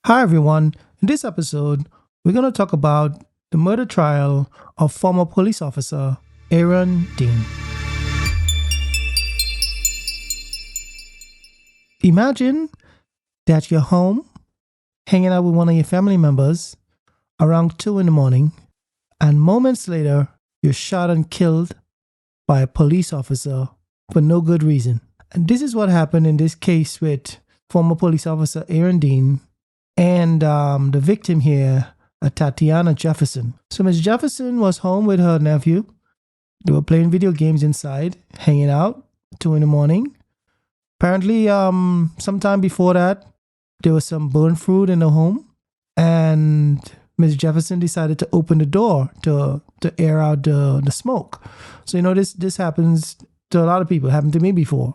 Hi, everyone. In this episode, we're going to talk about the murder trial of former police officer Aaron Dean. Imagine that you're home, hanging out with one of your family members around 2 in the morning, and moments later, you're shot and killed by a police officer for no good reason. And this is what happened in this case with former police officer Aaron Dean and the victim here, Atatiana Jefferson. So Miss Jefferson was home with her nephew. They were playing video games inside, hanging out, 2 in the morning. Apparently, sometime before that, there was some burnt fruit in the home, and Miss Jefferson decided to open the door to air out the smoke. So this happens to a lot of people. It happened to me before.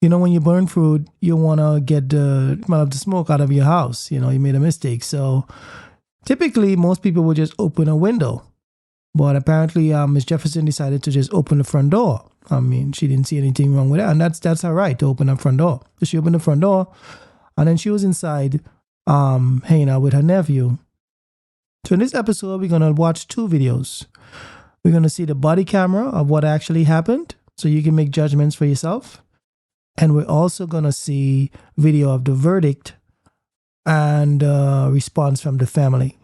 When you burn food, you want to get the smell of the smoke out of your house. You made a mistake. So typically, most people would just open a window. But apparently, Miss Jefferson decided to just open the front door. I mean, she didn't see anything wrong with that. And that's her right, to open the front door. So she opened the front door, and then she was inside hanging out with her nephew. So in this episode, we're going to watch 2 videos. We're going to see the body camera of what actually happened, so you can make judgments for yourself. And we're also going to see video of the verdict and response from the family.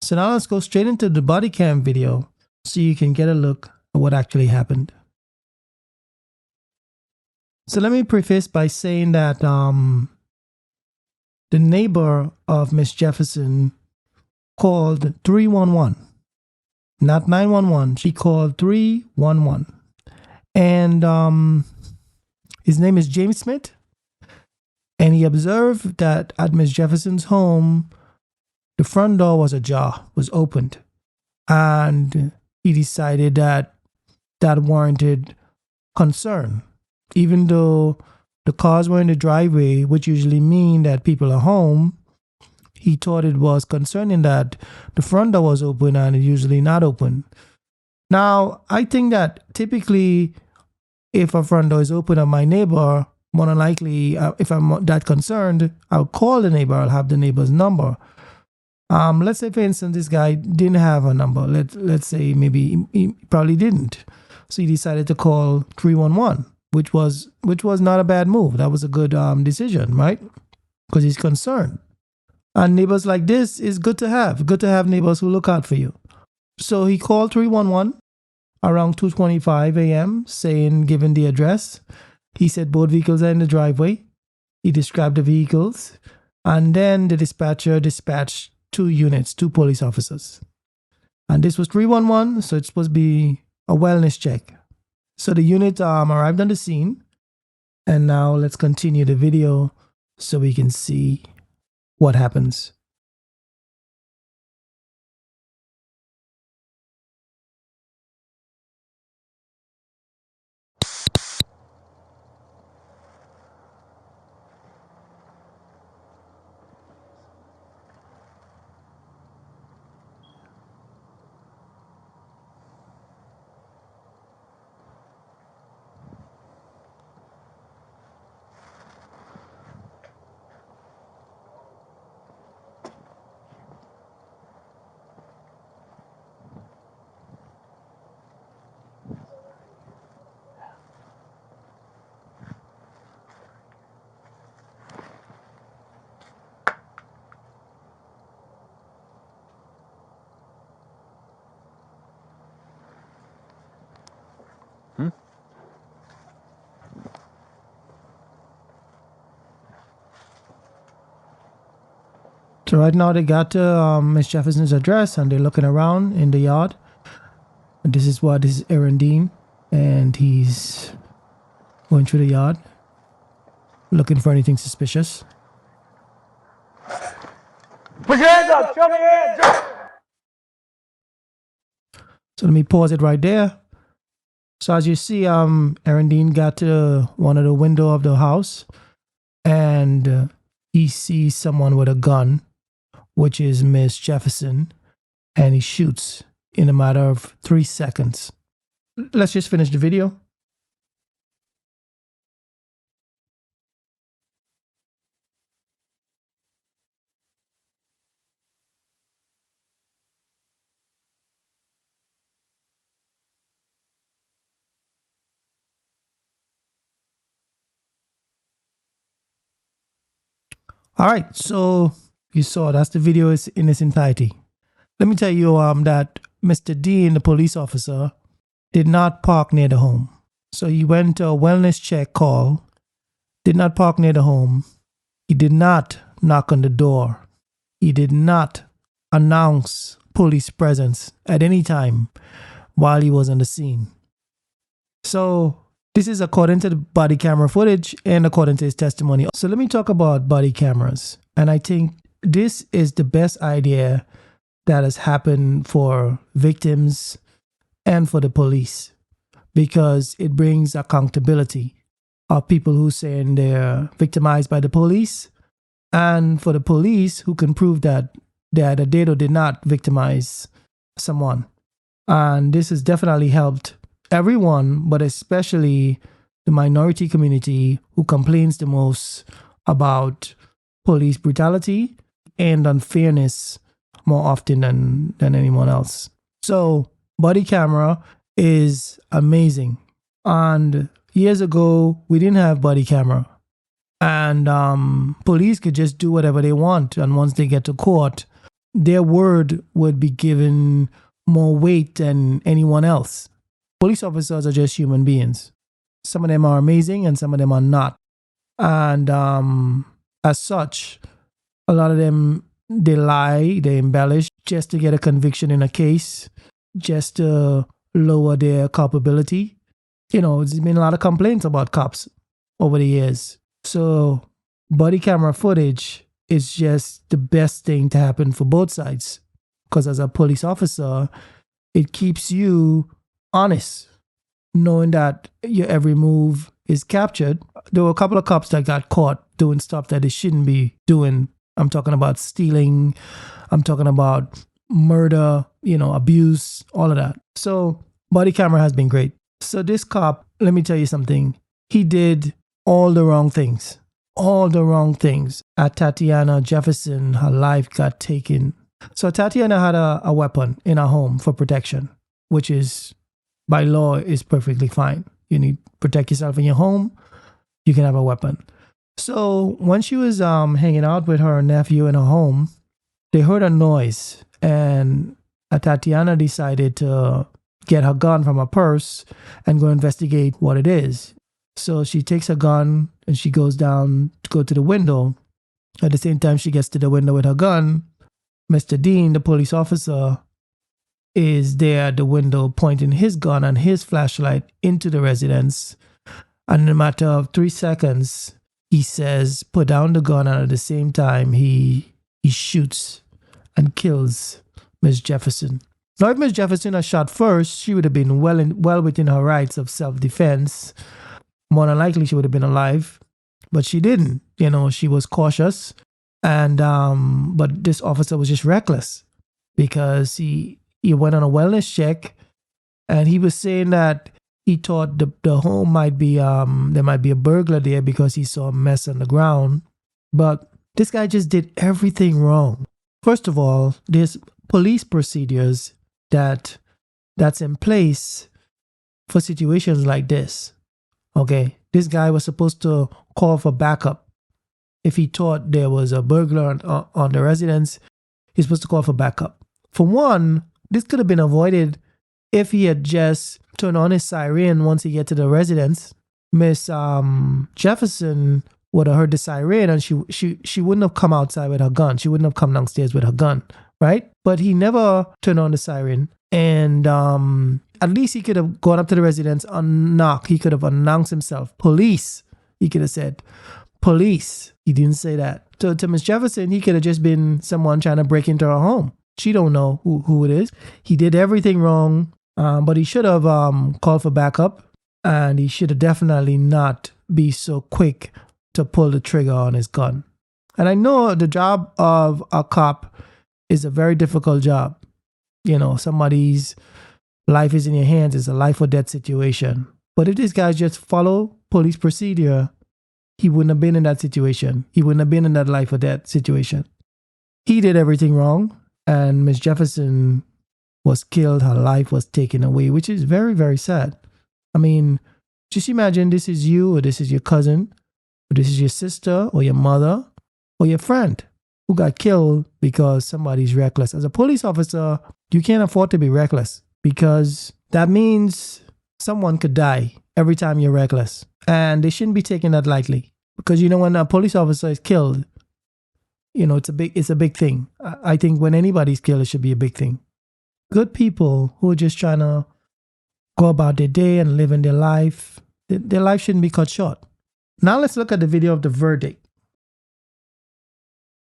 So now let's go straight into the body cam video so you can get a look at what actually happened. So let me preface by saying that the neighbor of Miss Jefferson called 311, not 911. She called 311. And his name is James Smith, and he observed that at Miss Jefferson's home, the front door was ajar, was opened, and he decided that warranted concern. Even though the cars were in the driveway, which usually mean that people are home, he thought it was concerning that the front door was open and it's usually not open. Now, I think that typically, if a front door is open at my neighbor, more than likely, if I'm that concerned, I'll call the neighbor. I'll have the neighbor's number. Let's say, for instance, this guy didn't have a number. Let's say maybe he probably didn't. So he decided to call 311, which was not a bad move. That was a good decision, right? Because he's concerned. And neighbors like this is good to have. Good to have neighbors who look out for you. So he called 311. Around 2:25 a.m., given the address. He said both vehicles are in the driveway. He described the vehicles. And then the dispatcher dispatched 2 police officers. And this was 311, so it's supposed to be a wellness check. So the unit arrived on the scene. And now let's continue the video so we can see what happens. So right now they got to Miss Jefferson's address and they're looking around in the yard. And this is Aaron Dean, and he's going through the yard looking for anything suspicious. Put your hands up! Show me your hands up! So let me pause it right there. So as you see, Aaron Dean got to one of the window of the house, and he sees someone with a gun, which is Miss Jefferson, and he shoots in a matter of 3 seconds. Let's just finish the video. All right, so you saw that's the video is in its entirety. Let me tell you that Mr. Dean, the police officer, did not park near the home. So he went to a wellness check call, did not park near the home. He did not knock on the door. He did not announce police presence at any time while he was on the scene. So this is according to the body camera footage and according to his testimony. So let me talk about body cameras. And I think this is the best idea that has happened for victims and for the police, because it brings accountability of people who saying they're victimized by the police, and for the police who can prove that they did or did not victimize someone. And this has definitely helped everyone, but especially the minority community who complains the most about police brutality and unfairness more often than anyone else. So body camera is amazing. And years ago, we didn't have body camera. And police could just do whatever they want. And once they get to court, their word would be given more weight than anyone else. Police officers are just human beings. Some of them are amazing and some of them are not. And as such, a lot of them, they lie, they embellish just to get a conviction in a case, just to lower their culpability. You know, there's been a lot of complaints about cops over the years. So body camera footage is just the best thing to happen for both sides. Because as a police officer, it keeps you honest, knowing that your every move is captured. There were a couple of cops that got caught doing stuff that they shouldn't be doing. I'm talking about stealing. I'm talking about murder, abuse, all of that. So body camera has been great. So this cop, let me tell you something. He did all the wrong things. All the wrong things. Atatiana Jefferson, her life got taken. So Tatiana had a weapon in her home for protection, which is, by law, is perfectly fine. You need to protect yourself in your home. You can have a weapon. So when she was hanging out with her nephew in her home, they heard a noise, and Tatiana decided to get her gun from her purse and go investigate what it is. So she takes her gun and she goes down to go to the window. At the same time she gets to the window with her gun, Mr. Dean, the police officer, is there at the window pointing his gun and his flashlight into the residence. And in a matter of 3 seconds, he says, put down the gun, and at the same time, he shoots and kills Miss Jefferson. Now, if Miss Jefferson had shot first, she would have been well within her rights of self-defense. More than likely, she would have been alive, but she didn't. She was cautious, and but this officer was just reckless because he went on a wellness check, and he was saying that he thought the home might be there might be a burglar there because he saw a mess on the ground. But this guy just did everything wrong. First of all, there's police procedures that's in place for situations like this. Okay, this guy was supposed to call for backup. If he thought there was a burglar on the residence, he's supposed to call for backup. For one, this could have been avoided if he had just turned on his siren once he get to the residence. Miss Jefferson would have heard the siren, and she wouldn't have come outside with her gun. She wouldn't have come downstairs with her gun, right? But he never turned on the siren, and at least he could have gone up to the residence and knocked. He could have announced himself. Police. He could have said, police. He didn't say that. To Miss Jefferson, he could have just been someone trying to break into her home. She don't know who it is. He did everything wrong, but he should have called for backup, and he should have definitely not be so quick to pull the trigger on his gun. And I know the job of a cop is a very difficult job. Somebody's life is in your hands. It's a life or death situation. But if this guy just follow police procedure, he wouldn't have been in that situation. He wouldn't have been in that life or death situation. He did everything wrong, and Miss Jefferson was killed. Her life was taken away, which is very, very sad. I mean, just imagine this is you, or this is your cousin, or this is your sister or your mother or your friend who got killed because somebody's reckless. As a police officer, you can't afford to be reckless because that means someone could die every time you're reckless. And they shouldn't be taking that lightly because, when a police officer is killed, it's a big thing. I think when anybody's killed, it should be a big thing. Good people who are just trying to go about their day and living their life, their life shouldn't be cut short. Now let's look at the video of the verdict.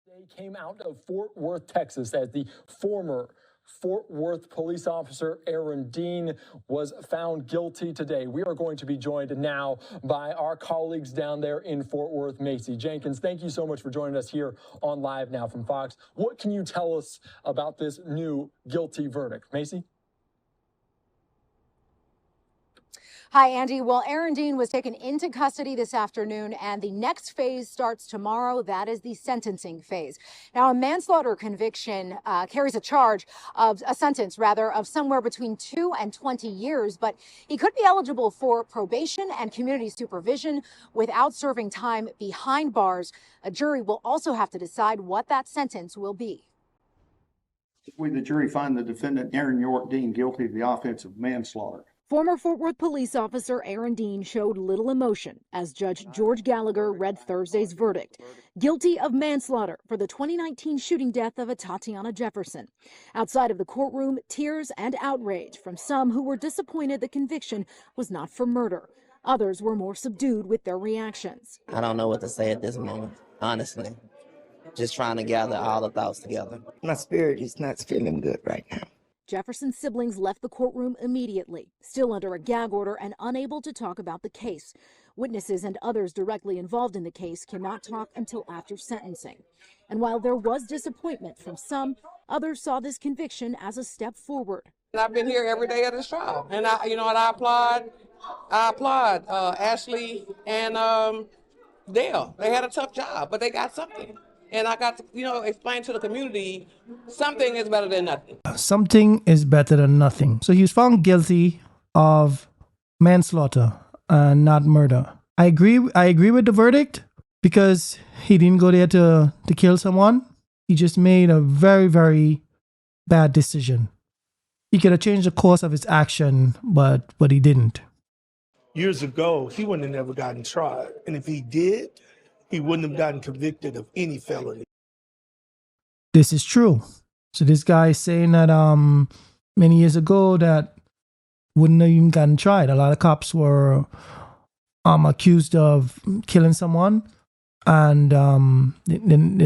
They came out of Fort Worth, Texas, as the former Fort Worth police officer Aaron Dean was found guilty today. We are going to be joined now by our colleagues down there in Fort Worth. Macy Jenkins, thank you so much for joining us here on Live Now from Fox. What can you tell us about this new guilty verdict? Macy? Hi, Andy. Well, Aaron Dean was taken into custody this afternoon, and the next phase starts tomorrow. That is the sentencing phase. Now, a manslaughter conviction carries a sentence of somewhere between 2 and 20 years, but he could be eligible for probation and community supervision without serving time behind bars. A jury will also have to decide what that sentence will be. We, the jury, find the defendant, Aaron York Dean, guilty of the offense of manslaughter. Former Fort Worth police officer Aaron Dean showed little emotion as Judge George Gallagher read Thursday's verdict. Guilty of manslaughter for the 2019 shooting death of Atatiana Jefferson. Outside of the courtroom, tears and outrage from some who were disappointed the conviction was not for murder. Others were more subdued with their reactions. I don't know what to say at this moment, honestly. Just trying to gather all the thoughts together. My spirit is not feeling good right now. Jefferson's siblings left the courtroom immediately, still under a gag order and unable to talk about the case. Witnesses and others directly involved in the case cannot talk until after sentencing. And while there was disappointment from some, others saw this conviction as a step forward. I've been here every day of this trial, and I applaud Ashley and Dale. They had a tough job, but they got something. And I got to, explain to the community, something is better than nothing. Something is better than nothing. So he was found guilty of manslaughter and not murder. I agree with the verdict because he didn't go there to kill someone. He just made a very, very bad decision. He could have changed the course of his action, but he didn't. Years ago, he wouldn't have never gotten tried. And if he did, he wouldn't have gotten convicted of any felony. This is true. So this guy is saying that many years ago that wouldn't have even gotten tried. A lot of cops were accused of killing someone, and they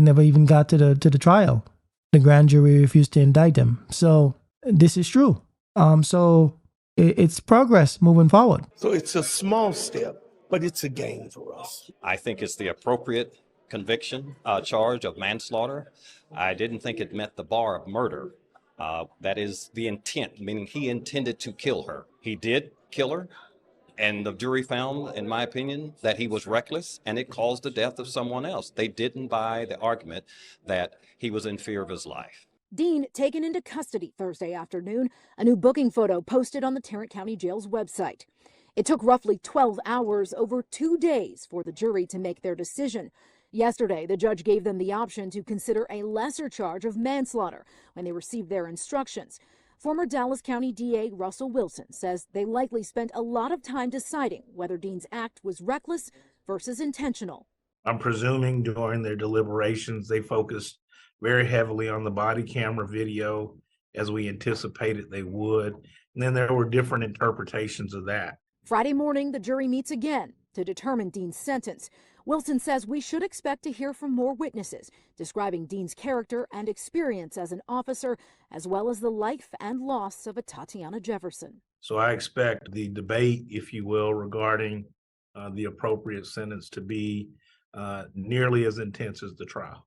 never even got to the trial. The grand jury refused to indict them. So this is true. So it's progress moving forward. So it's a small step, but it's a gain for us. I think it's the appropriate conviction, charge of manslaughter. I didn't think it met the bar of murder. That is the intent, meaning he intended to kill her. He did kill her, and the jury found, in my opinion, that he was reckless and it caused the death of someone else. They didn't buy the argument that he was in fear of his life. Dean taken into custody Thursday afternoon, a new booking photo posted on the Tarrant County Jail's website. It took roughly 12 hours over 2 days for the jury to make their decision. Yesterday, the judge gave them the option to consider a lesser charge of manslaughter when they received their instructions. Former Dallas County DA Russell Wilson says they likely spent a lot of time deciding whether Dean's act was reckless versus intentional. I'm presuming during their deliberations, they focused very heavily on the body camera video, as we anticipated they would. And then there were different interpretations of that. Friday morning, the jury meets again to determine Dean's sentence. Wilson says we should expect to hear from more witnesses describing Dean's character and experience as an officer, as well as the life and loss of Atatiana Jefferson. So I expect the debate, if you will, regarding the appropriate sentence to be nearly as intense as the trial.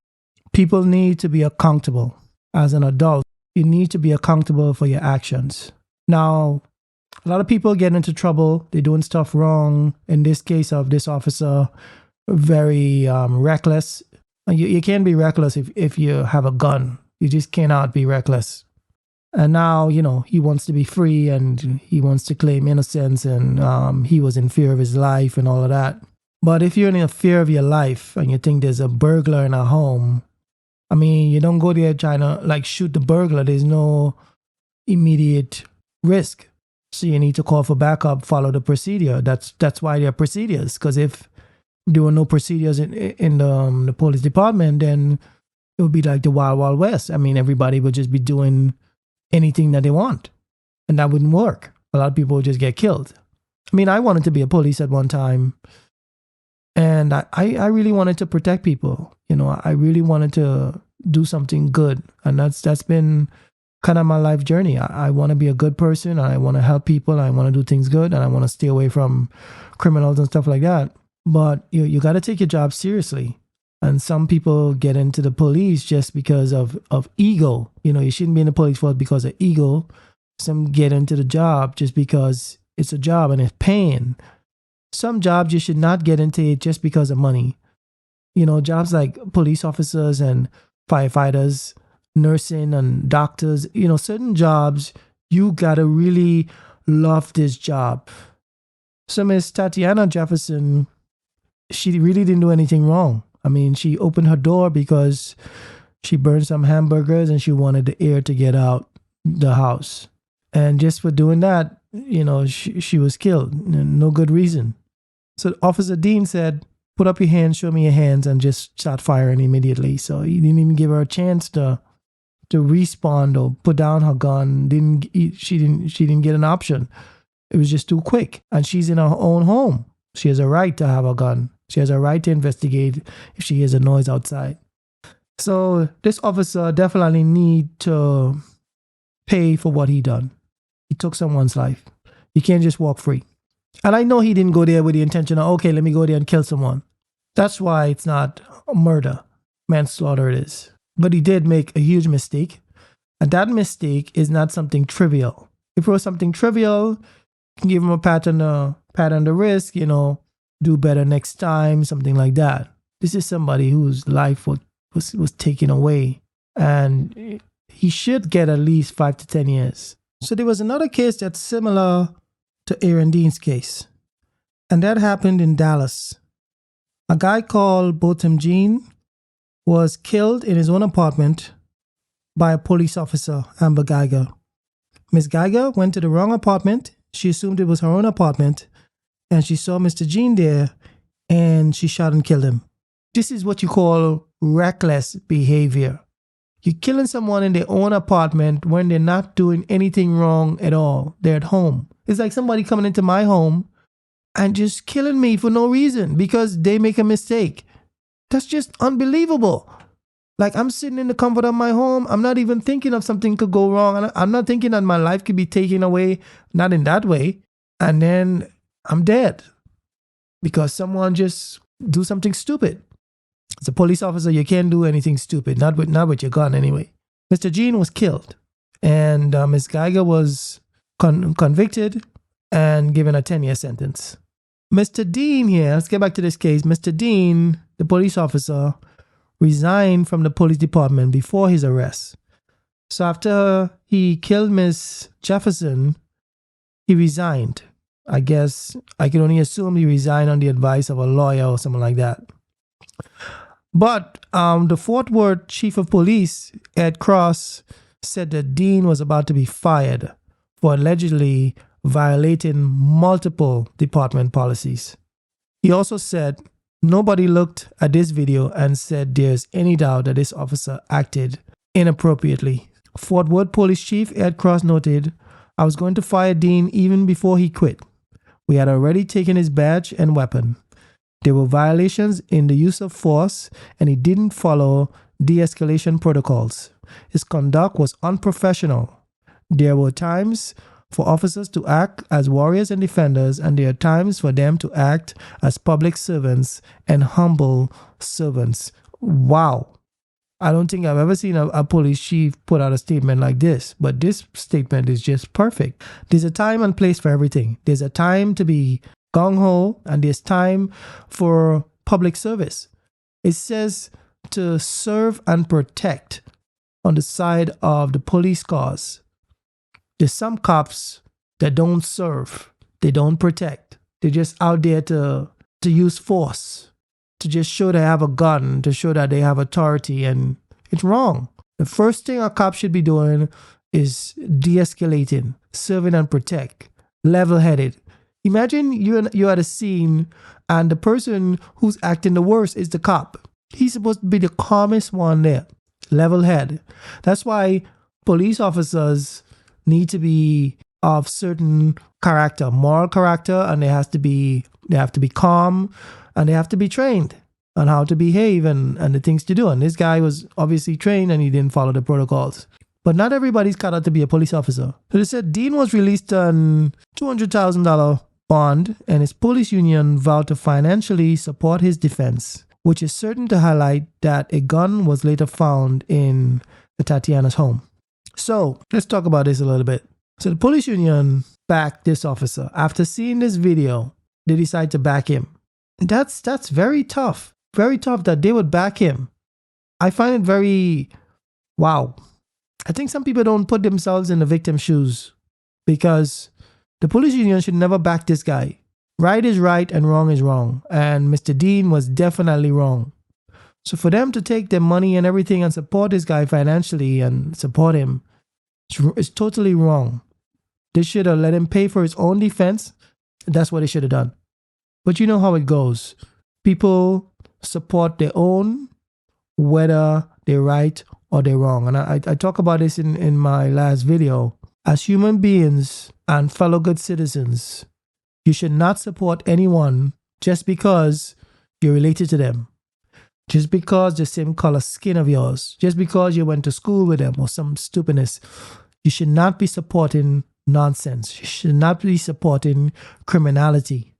People need to be accountable. As an adult, you need to be accountable for your actions. Now, a lot of people get into trouble. They're doing stuff wrong. In this case of this officer, very reckless. You can't be reckless if you have a gun. You just cannot be reckless. And now, he wants to be free and he wants to claim innocence and he was in fear of his life and all of that. But if you're in a fear of your life and you think there's a burglar in a home, I mean, you don't go there trying to like shoot the burglar. There's no immediate risk. So you need to call for backup, follow the procedure. That's why there are procedures. Because if there were no procedures in the police department, then it would be like the Wild Wild West. I mean, everybody would just be doing anything that they want. And that wouldn't work. A lot of people would just get killed. I mean, I wanted to be a police at one time. And I really wanted to protect people. You know, I really wanted to do something good. And that's been kind of my life journey. I want to be a good person. I want to help people. I want to do things good. And I want to stay away from criminals and stuff like that. But you got to take your job seriously. And some people get into the police just because of ego. You know, you shouldn't be in the police force because of ego. Some get into the job just because it's a job and it's paying. Some jobs you should not get into it just because of money. You know, jobs like police officers and firefighters, nursing and doctors, you know, certain jobs, you gotta really love this job. So Miss Atatiana Jefferson, she really didn't do anything wrong. I mean, she opened her door because she burned some hamburgers and she wanted the air to get out the house. And just for doing that, you know, she was killed. No good reason. So Officer Dean said, put up your hands, show me your hands, and just start firing immediately. So he didn't even give her a chance to respond or put down her gun. She didn't get an option. It was just too quick. And she's in her own home. She has a right to have a gun. She has a right to investigate if she hears a noise outside. So this officer definitely need to pay for what he done. He took someone's life. You can't just walk free. And I know he didn't go there with the intention of, okay, let me go there and kill someone. That's why it's not murder. Manslaughter it is. But he did make a huge mistake. And that mistake is not something trivial. If it was something trivial, you can give him a pat on the wrist, you know, do better next time, something like that. This is somebody whose life was taken away. And he should get at least 5 to 10 years. So there was another case that's similar to Aaron Dean's case. And that happened in Dallas. A guy called Botham Jean was killed in his own apartment by a police officer, Amber Geiger. Miss Geiger went to the wrong apartment. She assumed it was her own apartment. And she saw Mr. Jean there and she shot and killed him. This is what you call reckless behavior. You're killing someone in their own apartment when they're not doing anything wrong at all. They're at home. It's like somebody coming into my home and just killing me for no reason because they make a mistake. That's just unbelievable. Like, I'm sitting in the comfort of my home. I'm not even thinking of something could go wrong. I'm not thinking that my life could be taken away. Not in that way. And then I'm dead because someone just do something stupid. As a police officer, you can't do anything stupid. Not with your gun anyway. Mr. Jean was killed. And Ms. Geiger was convicted and given a 10-year sentence. Mr. Dean here, let's get back to this case. Mr. Dean, the police officer, resigned from the police department before his arrest. So after he killed Miss Jefferson, he resigned. I guess I can only assume he resigned on the advice of a lawyer or something like that. But the Fort Worth chief of police, Ed Cross, said that Dean was about to be fired for allegedly violating multiple department policies. He also said nobody looked at this video and said there's any doubt that this officer acted inappropriately. Fort Worth Police Chief Ed Cross noted, I was going to fire Dean even before he quit. We had already taken his badge and weapon. There were violations in the use of force and he didn't follow de-escalation protocols. His conduct was unprofessional. There were times for officers to act as warriors and defenders, and there are times for them to act as public servants and humble servants. Wow. I don't think I've ever seen a police chief put out a statement like this, but this statement is just perfect. There's a time and place for everything. There's a time to be gung-ho, and there's time for public service. It says to serve and protect on the side of the police cause. There's some cops that don't serve. They don't protect. They're just out there to to use force, to just show they have a gun, to show that they have authority, and it's wrong. The first thing a cop should be doing is de-escalating, serving and protect, level-headed. Imagine you're at a scene and the person who's acting the worst is the cop. He's supposed to be the calmest one there, level-head. That's why police officers need to be of certain character, moral character, and they have to be calm, and they have to be trained on how to behave and the things to do. And this guy was obviously trained and he didn't follow the protocols. But not everybody's cut out to be a police officer. So they said Dean was released on $200,000 bond, and his police union vowed to financially support his defense, which is certain to highlight that a gun was later found in Atatiana's home. So let's talk about this a little bit. So the police union backed this officer. After seeing this video, they decide to back him. That's very tough. Very tough that they would back him. I find it very, wow. I think some people don't put themselves in the victim's shoes, because the police union should never back this guy. Right is right and wrong is wrong. And Mr. Dean was definitely wrong. So for them to take their money and everything and support this guy financially and support him, it's totally wrong. They should have let him pay for his own defense. That's what they should have done. But you know how it goes. People support their own, whether they're right or they're wrong. And I talk about this in my last video. As human beings and fellow good citizens, you should not support anyone just because you're related to them. Just because the same color skin of yours. Just because you went to school with them or some stupidness. You should not be supporting nonsense. You should not be supporting criminality.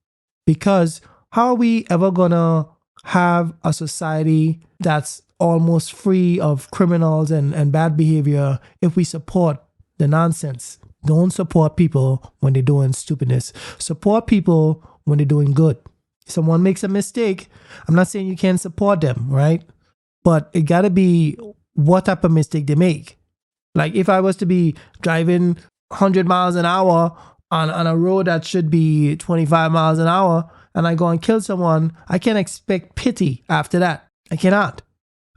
Because how are we ever gonna have a society that's almost free of criminals and bad behavior if we support the nonsense? Don't support people when they're doing stupidness. Support people when they're doing good. If someone makes a mistake, I'm not saying you can't support them, right? But it gotta be what type of mistake they make. Like if I was to be driving 100 miles an hour on a road that should be 25 miles an hour and I go and kill someone, I can't expect pity after that. I cannot.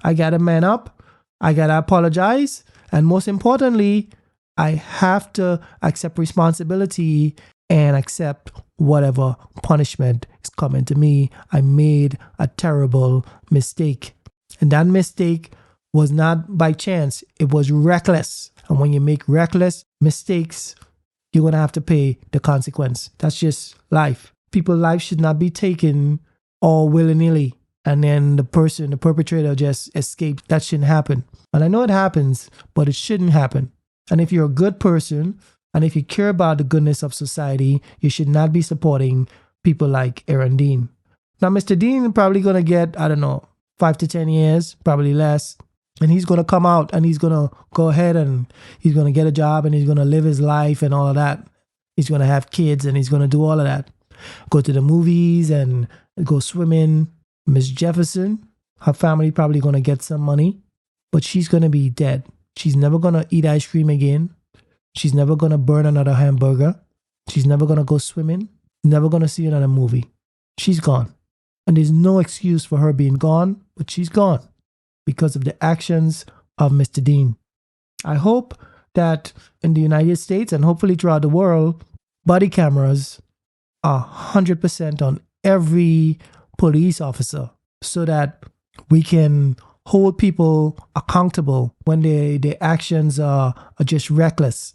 I gotta man up. I gotta apologize. And most importantly, I have to accept responsibility and accept whatever punishment is coming to me. I made a terrible mistake. And that mistake was not by chance. It was reckless. And when you make reckless mistakes, you're going to have to pay the consequence. That's just life. People's lives should not be taken all willy-nilly. And then the perpetrator just escapes. That shouldn't happen. And I know it happens, but it shouldn't happen. And if you're a good person, and if you care about the goodness of society, you should not be supporting people like Aaron Dean. Now, Mr. Dean probably going to get, 5 to 10 years, probably less. And he's going to come out and he's going to go ahead and he's going to get a job and he's going to live his life and all of that. He's going to have kids and he's going to do all of that. Go to the movies and go swimming. Miss Jefferson, her family probably going to get some money, but she's going to be dead. She's never going to eat ice cream again. She's never going to burn another hamburger. She's never going to go swimming. Never going to see another movie. She's gone. And there's no excuse for her being gone, but she's gone because of the actions of Mr. Dean. I hope that in the United States and hopefully throughout the world, body cameras are 100% on every police officer so that we can hold people accountable when their actions are just reckless.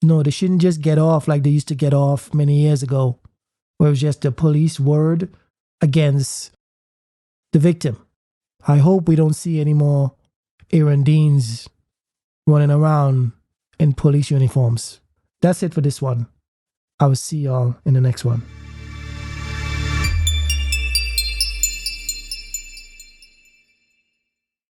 No, they shouldn't just get off like they used to get off many years ago, where it was just the police word against the victim. I hope we don't see any more Aaron Deans running around in police uniforms. That's it for this one. I will see y'all in the next one.